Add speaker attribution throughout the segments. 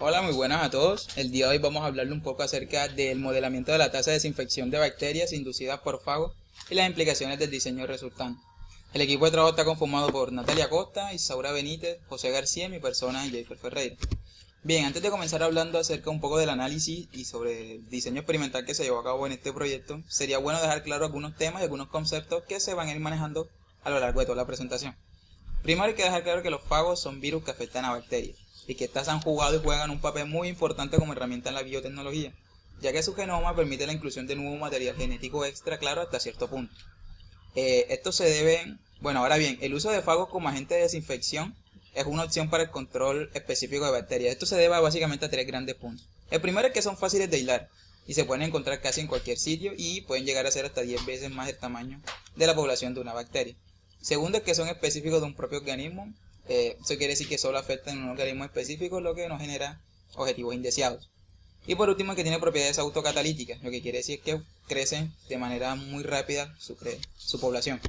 Speaker 1: Hola, muy buenas a todos. El día de hoy vamos a hablarle un poco acerca del modelamiento de la tasa de desinfección de bacterias inducidas por fagos y las implicaciones del diseño resultante. El equipo de trabajo está conformado por Natalia Costa, Isaura Benítez, José García y mi persona, Jafer Ferreira. Bien, antes de comenzar hablando acerca un poco del análisis y sobre el diseño experimental que se llevó a cabo en este proyecto, sería bueno dejar claro algunos temas y algunos conceptos que se van a ir manejando a lo largo de toda la presentación. Primero hay que dejar claro que los fagos son virus que afectan a bacterias y que estas han jugado y juegan un papel muy importante como herramienta en la biotecnología, ya que su genoma permite la inclusión de nuevo material genético extra, claro, hasta cierto punto. Esto se debe, ahora bien, el uso de fagos como agente de desinfección es una opción para el control específico de bacterias. Esto se debe básicamente a tres grandes puntos. El primero es que son fáciles de aislar y se pueden encontrar casi en cualquier sitio y pueden llegar a ser hasta 10 veces más el tamaño de la población de una bacteria. Segundo es que son específicos de un propio organismo. Eso quiere decir que solo afectan a un organismo específico, lo que no genera objetivos indeseados. Y por último, que tiene propiedades autocatalíticas, lo que quiere decir que crece de manera muy rápida su población.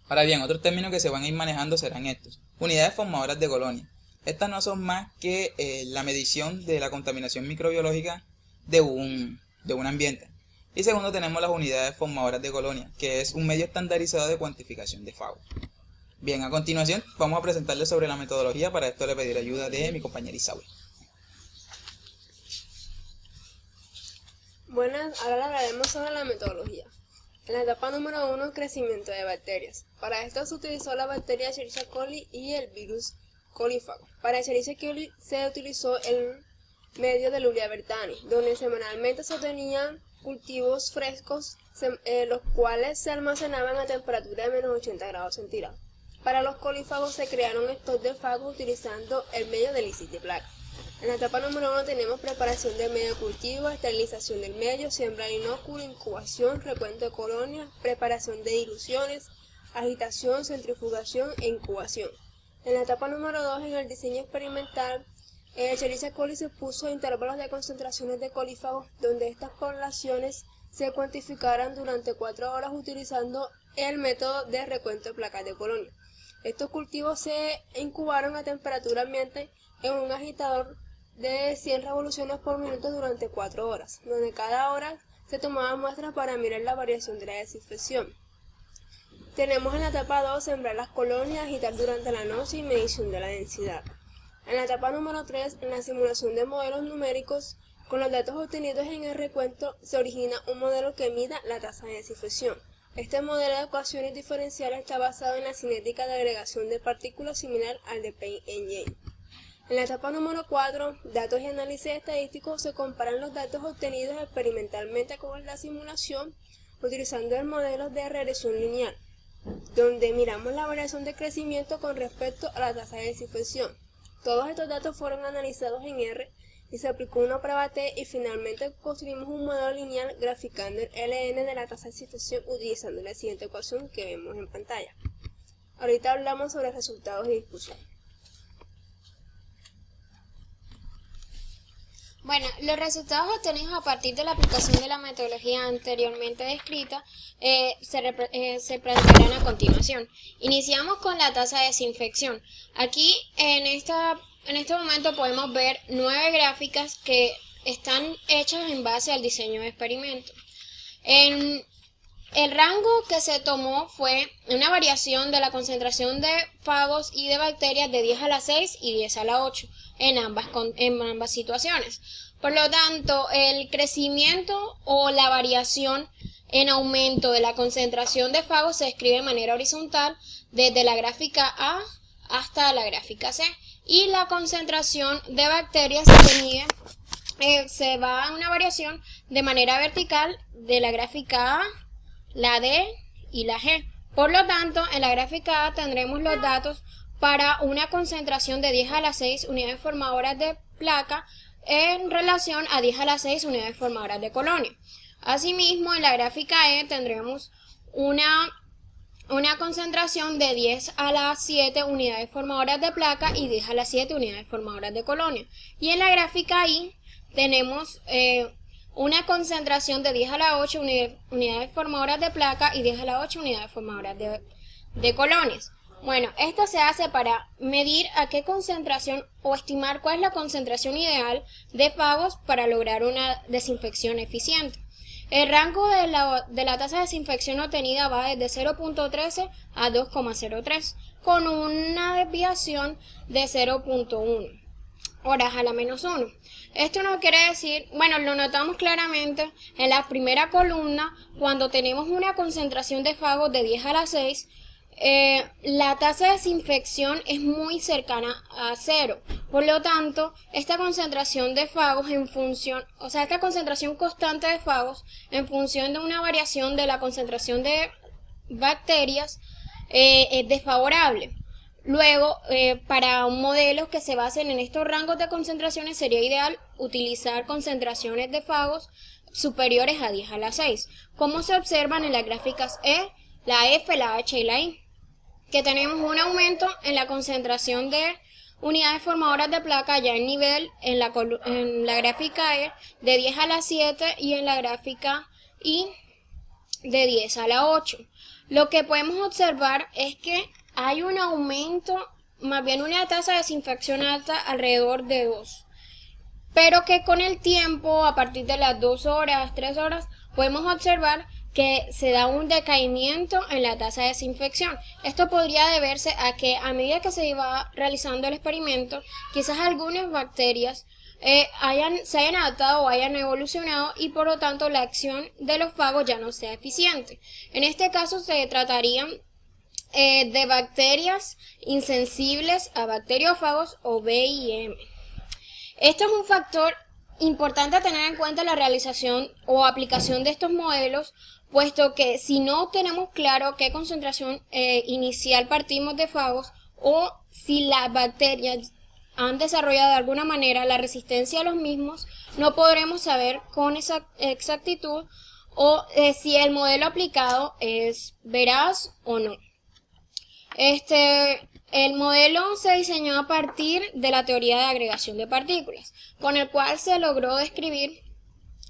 Speaker 1: Ahora bien, otros términos que se van a ir manejando serán estos. Unidades formadoras de colonia. Estas no son más que la medición de la contaminación microbiológica de un ambiente. Y segundo, tenemos las unidades formadoras de colonia, que es un medio estandarizado de cuantificación de fagos. Bien, a continuación vamos a presentarles sobre la metodología. Para esto le pediré ayuda de mi compañera Isaura.
Speaker 2: Buenas, ahora hablaremos sobre la metodología. En la etapa número 1, crecimiento de bacterias. Para esto se utilizó la bacteria Escherichia coli y el virus colífago. Para Escherichia coli se utilizó el medio de Lulia bertani, donde semanalmente se obtenían cultivos frescos, los cuales se almacenaban a temperatura de menos 80 grados centígrados. Para los colífagos se crearon stocks de fagos utilizando el medio de lisis de placa. En la etapa número 1 tenemos preparación del medio de cultivo, esterilización del medio, siembra de inóculo, incubación, recuento de colonias, preparación de diluciones, agitación, centrifugación e incubación. En la etapa número 2, en el diseño experimental, Escherichia coli se puso intervalos de concentraciones de colífagos donde estas poblaciones se cuantificaran durante 4 horas utilizando el método de recuento de placas de colonia. Estos cultivos se incubaron a temperatura ambiente en un agitador de 100 revoluciones por minuto durante 4 horas, donde cada hora se tomaban muestras para mirar la variación de la desinfección. Tenemos en la etapa 2 sembrar las colonias, agitar durante la noche y medición de la densidad. En la etapa número 3, en la simulación de modelos numéricos, con los datos obtenidos en el recuento, se origina un modelo que mida la tasa de desinfección. Este modelo de ecuaciones diferenciales está basado en la cinética de agregación de partículas similar al de Paine Engine. En la etapa número 4, datos y análisis estadísticos, se comparan los datos obtenidos experimentalmente con la simulación utilizando el modelo de regresión lineal, donde miramos la variación de crecimiento con respecto a la tasa de desinfección. Todos estos datos fueron analizados en R y se aplicó una prueba T y finalmente construimos un modelo lineal graficando el LN de la tasa de desinfección utilizando la siguiente ecuación que vemos en pantalla. Ahorita hablamos sobre resultados y discusión.
Speaker 3: Bueno, los resultados obtenidos a partir de la aplicación de la metodología anteriormente descrita se plantearán a continuación. Iniciamos con la tasa de desinfección. Aquí en este momento podemos ver 9 gráficas que están hechas en base al diseño de experimento. El rango que se tomó fue una variación de la concentración de fagos y de bacterias de 10 a la 6 y 10 a la 8 en ambas situaciones. Por lo tanto, el crecimiento o la variación en aumento de la concentración de fagos se escribe de manera horizontal desde la gráfica A hasta la gráfica C. Y la concentración de bacterias se va a una variación de manera vertical de la gráfica A, la D y la G. Por lo tanto, en la gráfica A tendremos los datos para una concentración de 10 a la 6 unidades formadoras de placa en relación a 10 a la 6 unidades formadoras de colonia. Asimismo, en la gráfica E tendremos una concentración de 10 a la 7 unidades formadoras de placa y 10 a la 7 unidades formadoras de colonia. Y en la gráfica I tenemos una concentración de 10 a la 8 unidades formadoras de placa y 10 a la 8 unidades formadoras de colonias. Bueno, esto se hace para medir a qué concentración o estimar cuál es la concentración ideal de fagos para lograr una desinfección eficiente. El rango de la tasa de desinfección obtenida va desde 0.13 a 2,03, con una desviación de 0.1 horas a la -1. Esto no quiere decir, bueno, lo notamos claramente en la primera columna, cuando tenemos una concentración de fagos de 10 a la 6, la tasa de desinfección es muy cercana a 0. Por lo tanto, esta concentración de fagos esta concentración constante de fagos en función de una variación de la concentración de bacterias es desfavorable. Luego, para un modelo que se basen en estos rangos de concentraciones, sería ideal utilizar concentraciones de fagos superiores a 10 a la 6, como se observan en las gráficas E, la F, la H y la I, que tenemos un aumento en la concentración de unidades formadoras de placa ya en nivel en la gráfica E de 10 a la 7 y en la gráfica I de 10 a la 8. Lo que podemos observar es que hay un aumento, más bien una tasa de desinfección alta alrededor de 2, pero que con el tiempo, a partir de las 2 horas, 3 horas, podemos observar que se da un decaimiento en la tasa de desinfección. Esto podría deberse a que a medida que se iba realizando el experimento, quizás algunas bacterias se hayan adaptado o hayan evolucionado y por lo tanto la acción de los fagos ya no sea eficiente. En este caso se tratarían de bacterias insensibles a bacteriófagos o BIM. Esto es un factor importante a tener en cuenta en la realización o aplicación de estos modelos, puesto que si no tenemos claro qué concentración inicial partimos de fagos o si las bacterias han desarrollado de alguna manera la resistencia a los mismos, no podremos saber con esa exactitud o si el modelo aplicado es veraz o no. El modelo se diseñó a partir de la teoría de agregación de partículas, con el cual se logró describir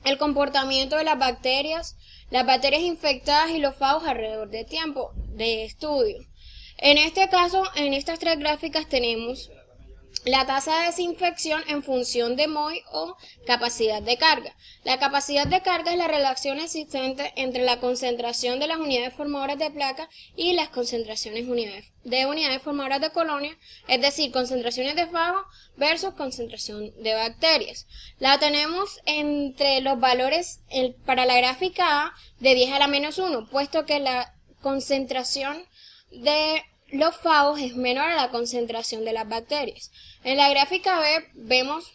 Speaker 3: el comportamiento de las bacterias infectadas y los fagos alrededor del tiempo de estudio. En este caso, en estas tres gráficas tenemos la tasa de desinfección en función de MOI o capacidad de carga. La capacidad de carga es la relación existente entre la concentración de las unidades formadoras de placa y las concentraciones de unidades formadoras de colonia, es decir, concentraciones de fago versus concentración de bacterias. La tenemos entre los valores para la gráfica A de 10 a la -1, puesto que la concentración de los fagos es menor a la concentración de las bacterias. En la gráfica B vemos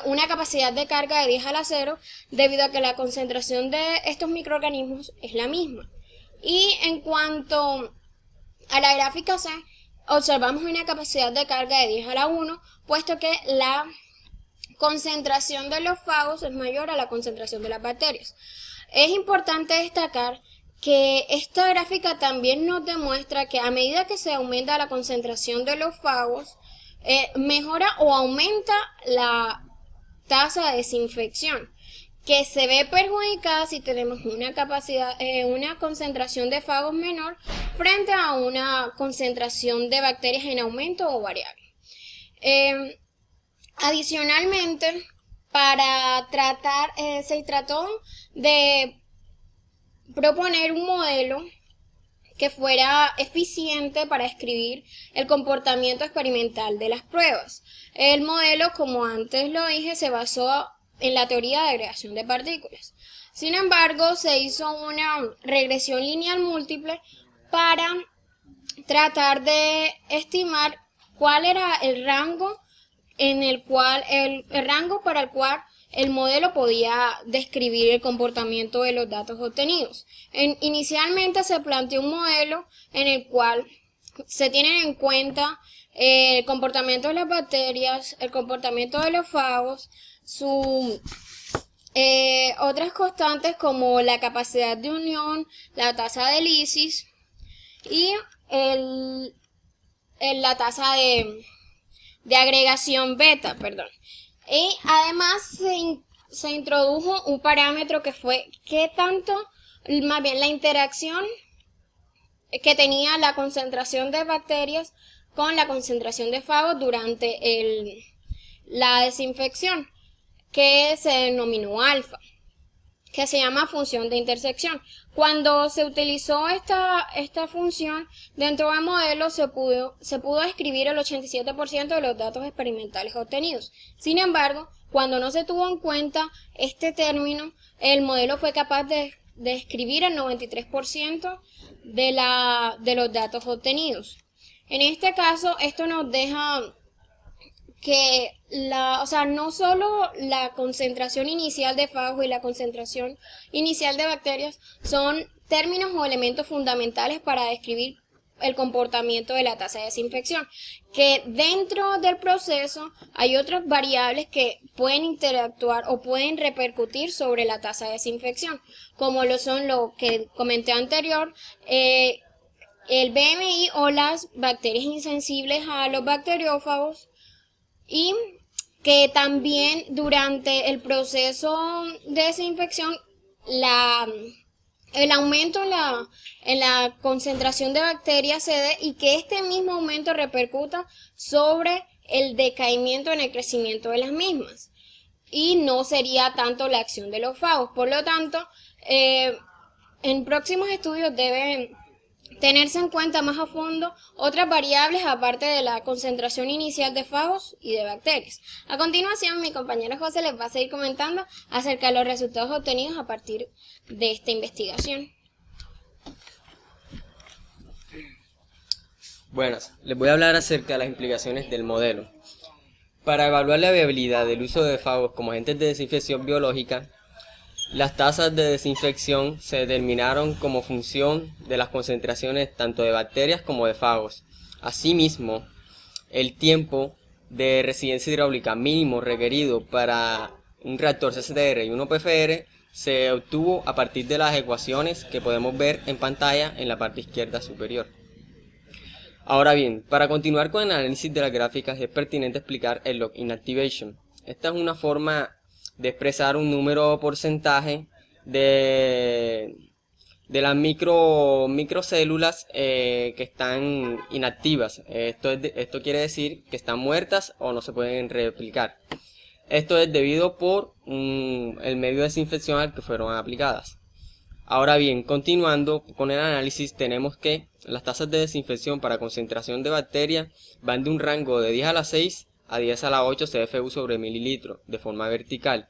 Speaker 3: una capacidad de carga de 10 a la 0 debido a que la concentración de estos microorganismos es la misma. Y en cuanto a la gráfica C, observamos una capacidad de carga de 10 a la 1, puesto que la concentración de los fagos es mayor a la concentración de las bacterias. Es importante destacar que esta gráfica también nos demuestra que a medida que se aumenta la concentración de los fagos, mejora o aumenta la tasa de desinfección, que se ve perjudicada si tenemos una concentración de fagos menor frente a una concentración de bacterias en aumento o variable. Adicionalmente, se trató de proponer un modelo que fuera eficiente para describir el comportamiento experimental de las pruebas. El modelo, como antes lo dije, se basó en la teoría de agregación de partículas. Sin embargo, se hizo una regresión lineal múltiple para tratar de estimar cuál era el rango para el cual el modelo podía describir el comportamiento de los datos obtenidos. Inicialmente se planteó un modelo en el cual se tienen en cuenta el comportamiento de las bacterias, el comportamiento de los fagos, otras constantes como la capacidad de unión, la tasa de lisis y la tasa de agregación beta, perdón. Y además se introdujo un parámetro que fue qué tanto, más bien la interacción que tenía la concentración de bacterias con la concentración de fagos durante la desinfección, que se denominó alfa, que se llama función de intersección. Cuando se utilizó esta función dentro del modelo, se pudo describir el 87% de los datos experimentales obtenidos. Sin embargo, cuando no se tuvo en cuenta este término, el modelo fue capaz de describir el 93% de los datos obtenidos. En este caso, esto nos deja que no solo la concentración inicial de fagos y la concentración inicial de bacterias son términos o elementos fundamentales para describir el comportamiento de la tasa de desinfección, que dentro del proceso hay otras variables que pueden interactuar o pueden repercutir sobre la tasa de desinfección, como lo son lo que comenté anterior, el BMI o las bacterias insensibles a los bacteriófagos, y que también durante el proceso de desinfección el aumento en la concentración de bacterias se dé y que este mismo aumento repercuta sobre el decaimiento en el crecimiento de las mismas, y no sería tanto la acción de los fagos. Por lo tanto, en próximos estudios deben tenerse en cuenta más a fondo otras variables aparte de la concentración inicial de fagos y de bacterias. A continuación, mi compañero José les va a seguir comentando acerca de los resultados obtenidos a partir de esta investigación.
Speaker 4: Buenas, les voy a hablar acerca de las implicaciones del modelo. Para evaluar la viabilidad del uso de fagos como agentes de desinfección biológica, las tasas de desinfección se determinaron como función de las concentraciones tanto de bacterias como de fagos. Asimismo, el tiempo de residencia hidráulica mínimo requerido para un reactor CCTR y uno PFR se obtuvo a partir de las ecuaciones que podemos ver en pantalla en la parte izquierda superior. Ahora bien, para continuar con el análisis de las gráficas es pertinente explicar el log inactivation. Esta es una forma de expresar un número o porcentaje de las microcélulas que están inactivas. Esto quiere decir que están muertas o no se pueden replicar. Esto es debido por el medio de desinfección al que fueron aplicadas. Ahora bien, continuando con el análisis, tenemos que las tasas de desinfección para concentración de bacterias van de un rango de 10 a la 6 a 10 a la 8 CFU sobre mililitro de forma vertical,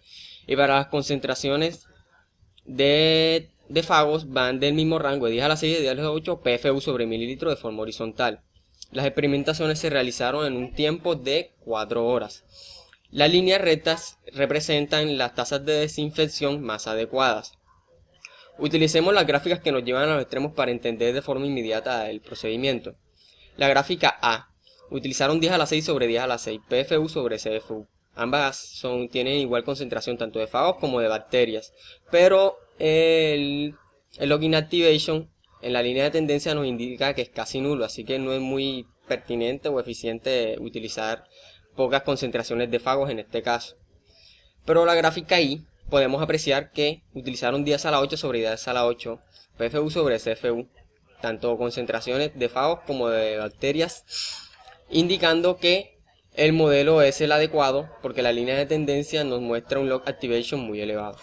Speaker 4: y para las concentraciones de fagos van del mismo rango de 10 a la 6 y 10 a la 8 PFU sobre mililitro de forma horizontal. Las experimentaciones se realizaron en un tiempo de 4 horas. Las líneas rectas representan las tasas de desinfección más adecuadas. Utilicemos las gráficas que nos llevan a los extremos para entender de forma inmediata el procedimiento. La gráfica A. Utilizaron 10 a la 6 sobre 10 a la 6, PFU sobre CFU. Ambas tienen igual concentración tanto de fagos como de bacterias, pero el log inactivation en la línea de tendencia nos indica que es casi nulo, así que no es muy pertinente o eficiente utilizar pocas concentraciones de fagos en este caso. Pero la gráfica I podemos apreciar que utilizaron 10 a la 8 sobre 10 a la 8, PFU sobre CFU, tanto concentraciones de fagos como de bacterias, indicando que el modelo es el adecuado porque la línea de tendencia nos muestra un log activation muy elevado.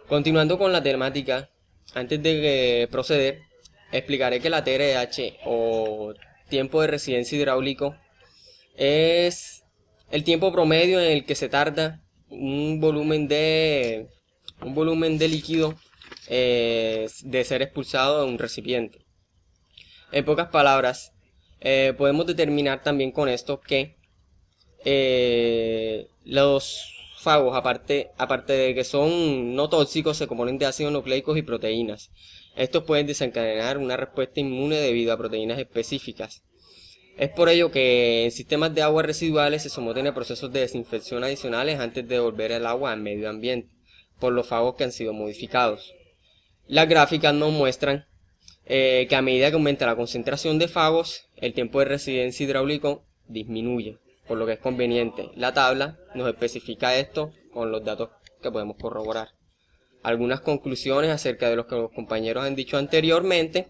Speaker 4: Continuando con la temática, antes de proceder, explicaré que la TRH o tiempo de residencia hidráulico es el tiempo promedio en el que se tarda un volumen de líquido de ser expulsado de un recipiente. En pocas palabras, podemos determinar también con esto que los fagos, aparte de que son no tóxicos, se componen de ácidos nucleicos y proteínas. Estos pueden desencadenar una respuesta inmune debido a proteínas específicas. Es por ello que en sistemas de aguas residuales se someten a procesos de desinfección adicionales antes de devolver el agua al medio ambiente, por los fagos que han sido modificados. Las gráficas nos muestran que a medida que aumenta la concentración de fagos, el tiempo de residencia hidráulico disminuye, por lo que es conveniente. La tabla nos especifica esto con los datos que podemos corroborar. Algunas conclusiones acerca de lo que los compañeros han dicho anteriormente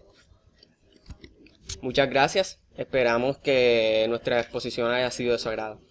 Speaker 4: Muchas gracias, esperamos que nuestra exposición haya sido de su agrado.